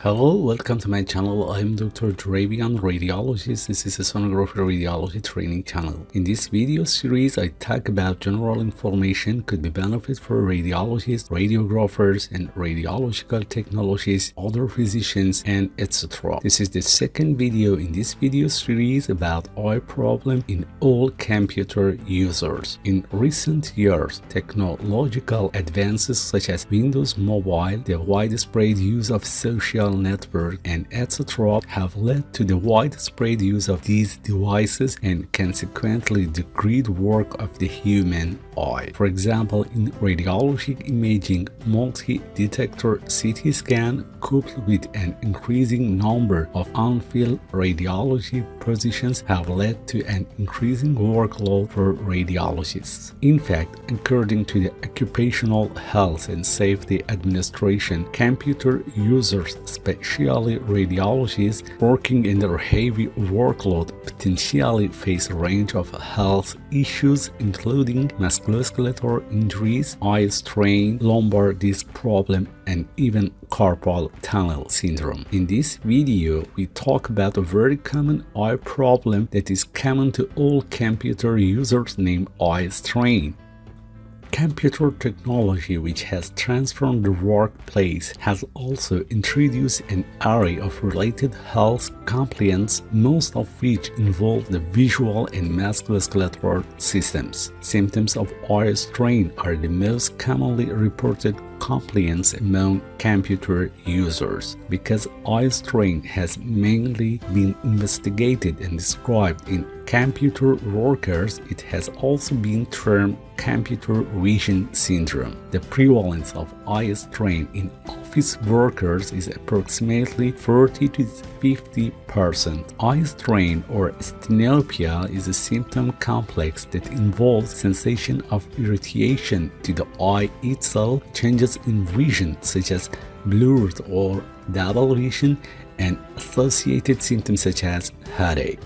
Hello, welcome to my channel. I'm Dr. Radiologist. This is a sonography-radiology training channel. In this video series, I talk about general information could be benefit for radiologists, radiographers, and radiological technologists, other physicians, and etc. This is the second video in this video series about eye problem in all computer users. In recent years, technological advances such as Windows Mobile, the widespread use of social network, and etc. have led to the widespread use of these devices and consequently the great work of the human eye. For example, in radiologic imaging, multi-detector CT scan coupled with an increasing number of on-field radiology positions have led to an increasing workload for radiologists. In fact, according to the Occupational Health and Safety Administration, computer users, especially radiologists working under heavy workload, potentially face a range of health issues including musculoskeletal injuries, eye strain, lumbar disc problem, and even carpal tunnel syndrome. In this video, we talk about a very common eye problem that is common to all computer users named eye strain. Computer technology, which has transformed the workplace, has also introduced an array of related health complaints, most of which involve the visual and musculoskeletal systems. Symptoms of eye strain are the most commonly reported complaints among computer users. Because eye strain has mainly been investigated and described in computer workers, it has also been termed computer vision syndrome. The prevalence of eye strain in office workers is approximately 40 to 50%. Eye strain or stenopia is a symptom complex that involves sensation of irritation to the eye itself, changes in vision such as blurred or double vision, and associated symptoms such as headache.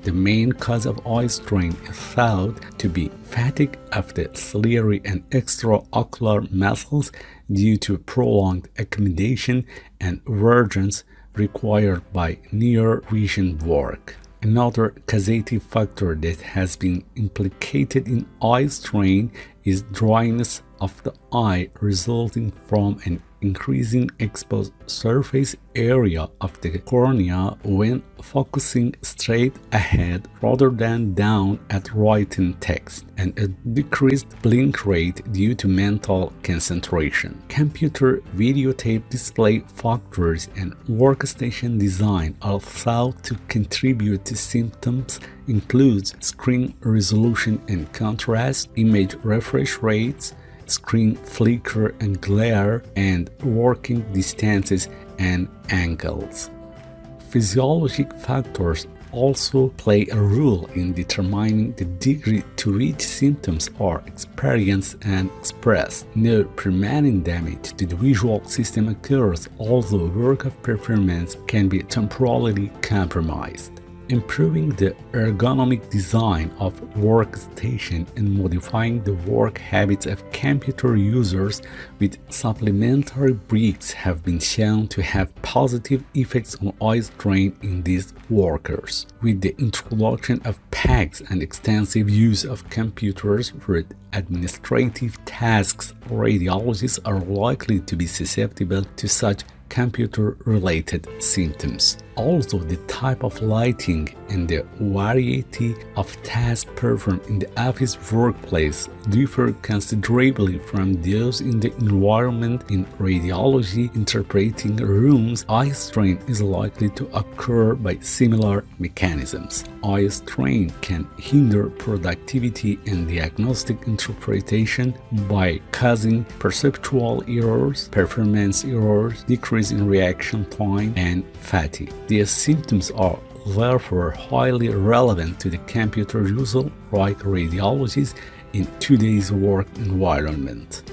The main cause of eye strain is thought to be fatigue of the ciliary and extraocular muscles due to prolonged accommodation and vergence required by near vision work. Another causative factor that has been implicated in eye strain is dryness of the eye resulting from an increasing exposed surface area of the cornea when focusing straight ahead rather than down at writing text, and a decreased blink rate due to mental concentration. Computer videotape display factors and workstation design are thought to contribute to symptoms includes screen resolution and contrast, image refresh rates, screen flicker and glare, and working distances and angles. Physiologic factors also play a role in determining the degree to which symptoms are experienced and expressed. No permanent damage to the visual system occurs, although work of performance can be temporarily compromised. Improving the ergonomic design of workstation and modifying the work habits of computer users with supplementary breaks have been shown to have positive effects on eye strain in these workers. With the introduction of PACs and extensive use of computers for administrative tasks, radiologists are likely to be susceptible to such computer-related symptoms. Also, the type of lighting and the variety of tasks performed in the office workplace differ considerably from those in the environment. In radiology interpreting rooms, eye strain is likely to occur by similar mechanisms. Eye strain can hinder productivity and diagnostic interpretation by causing perceptual errors, performance errors, decrease in reaction time, and fatigue. These symptoms are therefore highly relevant to the computer user like radiologists in today's work environment.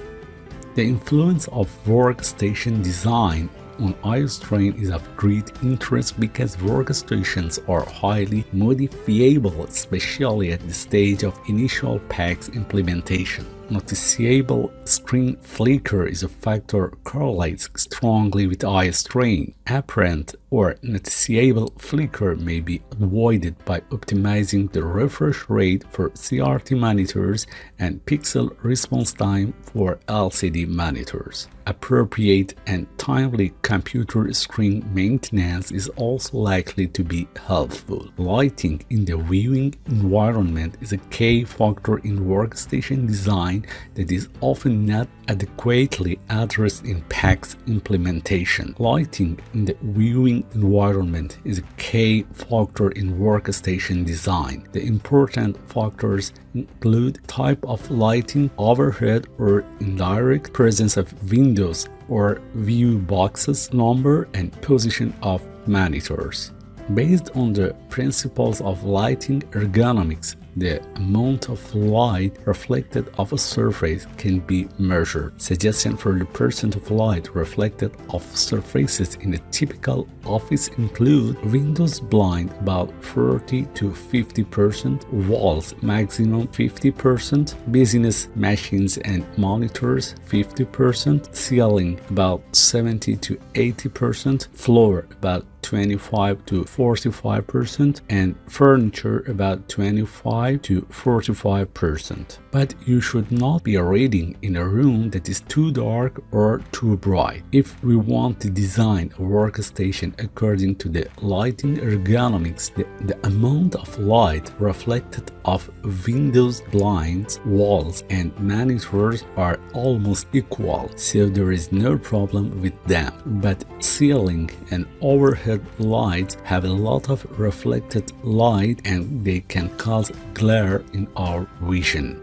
The influence of workstation design on eye strain is of great interest because workstations are highly modifiable, especially at the stage of initial PACS implementation. Noticeable screen flicker is a factor correlates strongly with eye strain. Apparent or noticeable flicker may be avoided by optimizing the refresh rate for CRT monitors and pixel response time for LCD monitors. Appropriate and timely computer screen maintenance is also likely to be helpful. Lighting in the viewing environment is a key factor in workstation design that is often not adequately addressed in PACS implementation. Lighting in the viewing environment is a key factor in workstation design. The important factors include type of lighting, overhead or indirect, presence of windows or view boxes, number and position of monitors. Based on the principles of lighting ergonomics, the amount of light reflected off a surface can be measured. Suggestions for the percent of light reflected off surfaces in a typical office include windows blind about 40 to 50%, walls maximum 50%, business machines and monitors 50%, ceiling about 70 to 80%, floor about 25 to 45%, and furniture about 25 to 45%. But you should not be reading in a room that is too dark or too bright. If we want to design a workstation according to the lighting ergonomics, the amount of light reflected off windows, blinds, walls, and monitors are almost equal, so there is no problem with them. But ceiling and overhead lights have a lot of reflected light and they can cause glare in our vision.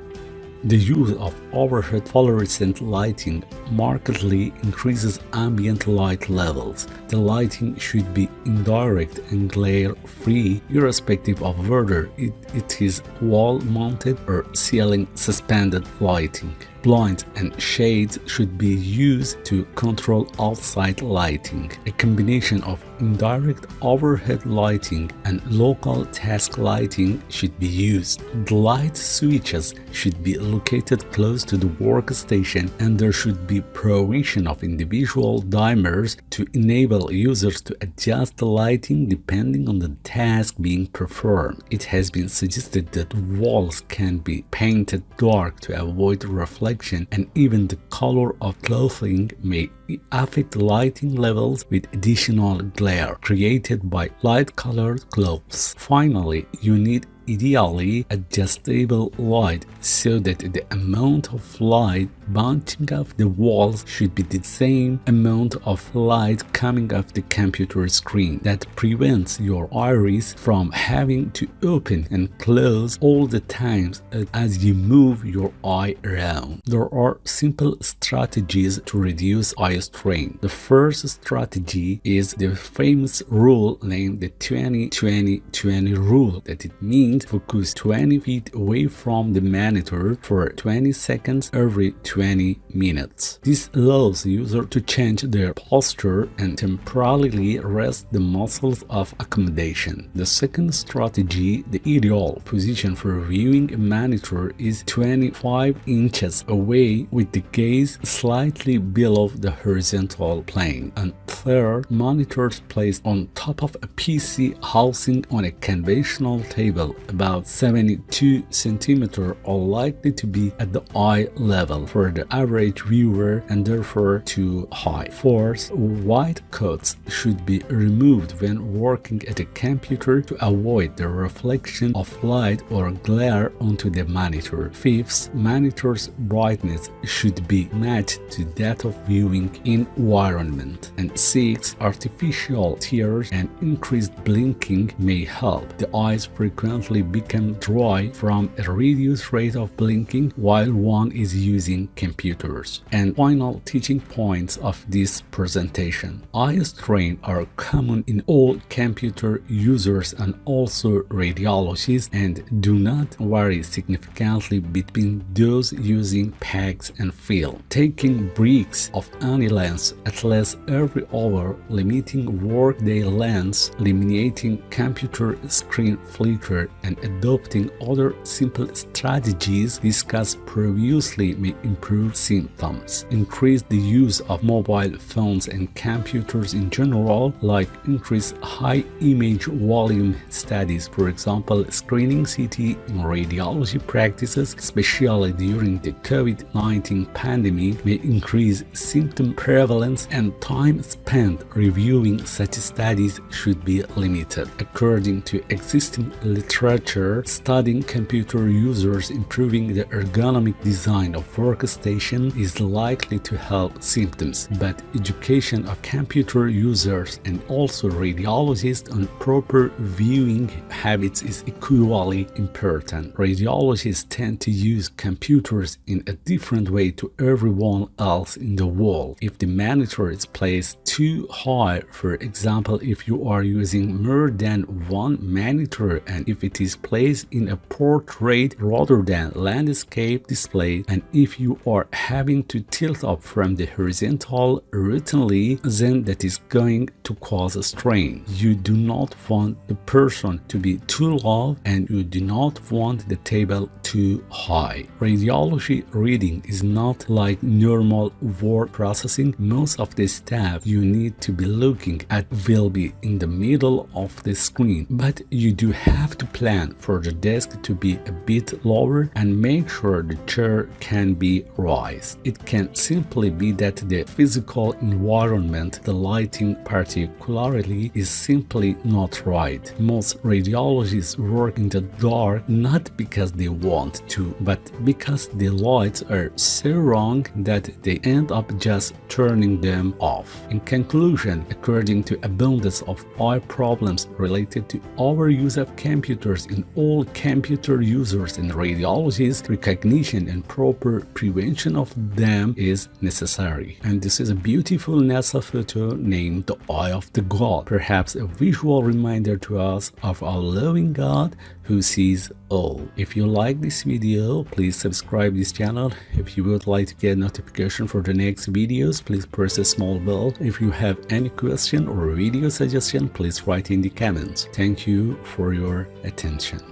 The use of overhead fluorescent lighting markedly increases ambient light levels. The lighting should be indirect and glare-free, irrespective of whether it is wall-mounted or ceiling-suspended lighting. Blinds and shades should be used to control outside lighting. A combination of indirect overhead lighting and local task lighting should be used. The light switches should be located close to the workstation, and there should be provision of individual dimmers to enable users to adjust the lighting depending on the task being performed. It has been suggested that walls can be painted dark to avoid reflection, and even the color of clothing may affect lighting levels with additional glare created by light-colored clothes. Finally, you need ideally adjustable light so that the amount of light bouncing off the walls should be the same amount of light coming off the computer screen. That prevents your iris from having to open and close all the times as you move your eye around. There are simple strategies to reduce eye strain. The first strategy is the famous rule named the 20-20-20 rule, that it means focus 20 feet away from the monitor for 20 seconds every 20 minutes. This allows the user to change their posture and temporarily rest the muscles of accommodation. The second strategy, the ideal position for viewing a monitor, is 25 inches away with the gaze slightly below the horizontal plane. And third, monitors placed on top of a PC housing on a conventional table about 72 cm are likely to be at the eye level for the average viewer and therefore too high. Fourth, white coats should be removed when working at a computer to avoid the reflection of light or glare onto the monitor. Fifth, monitor's brightness should be matched to that of viewing environment. And sixth, artificial tears and increased blinking may help. The eyes frequently become dry from a reduced rate of blinking while one is using computers. And final teaching points of this presentation. Eye strain are common in all computer users and also radiologists, and do not vary significantly between those using PACS and film. Taking breaks of any lens at least every hour, limiting workday lengths, eliminating computer screen flicker, and adopting other simple strategies discussed previously may improve symptoms. Increase the use of mobile phones and computers in general, like increase high image volume studies, for example, screening CT in radiology practices, especially during the COVID-19 pandemic, may increase symptom prevalence, and time spent reviewing such studies should be limited. According to existing literature, studying computer users improving the ergonomic design of workstation is likely to help symptoms, but education of computer users and also radiologists on proper viewing habits is equally important. Radiologists tend to use computers in a different way to everyone else in the world. If the monitor is placed too high, for example, if you are using more than one monitor, and if it is placed in a portrait rather than landscape display, and if you are having to tilt up from the horizontal routinely, then that is going to cause a strain. You do not want the person to be too low, and you do not want the table too high. Radiology reading is not like normal word processing. Most of the stuff you need to be looking at will be in the middle of the screen, but you do have to plan for the desk to be a bit lower and make sure the chair can be raised. It can simply be that the physical environment, the lighting particularly, is simply not right. Most radiologists work in the dark not because they want to, but because the lights are so wrong that they end up just turning them off. In conclusion, according to abundance of eye problems related to overuse of computers in all computer users and radiologists, recognition and proper prevention of them is necessary. And this is a beautiful NASA photo named the Eye of the God, perhaps a visual reminder to us of our loving God who sees all. If you like this video, please subscribe this channel. If you would like to get notification for the next videos, please press the small bell. If you have any question or video suggestion, please write in the comments. Thank you for your attention.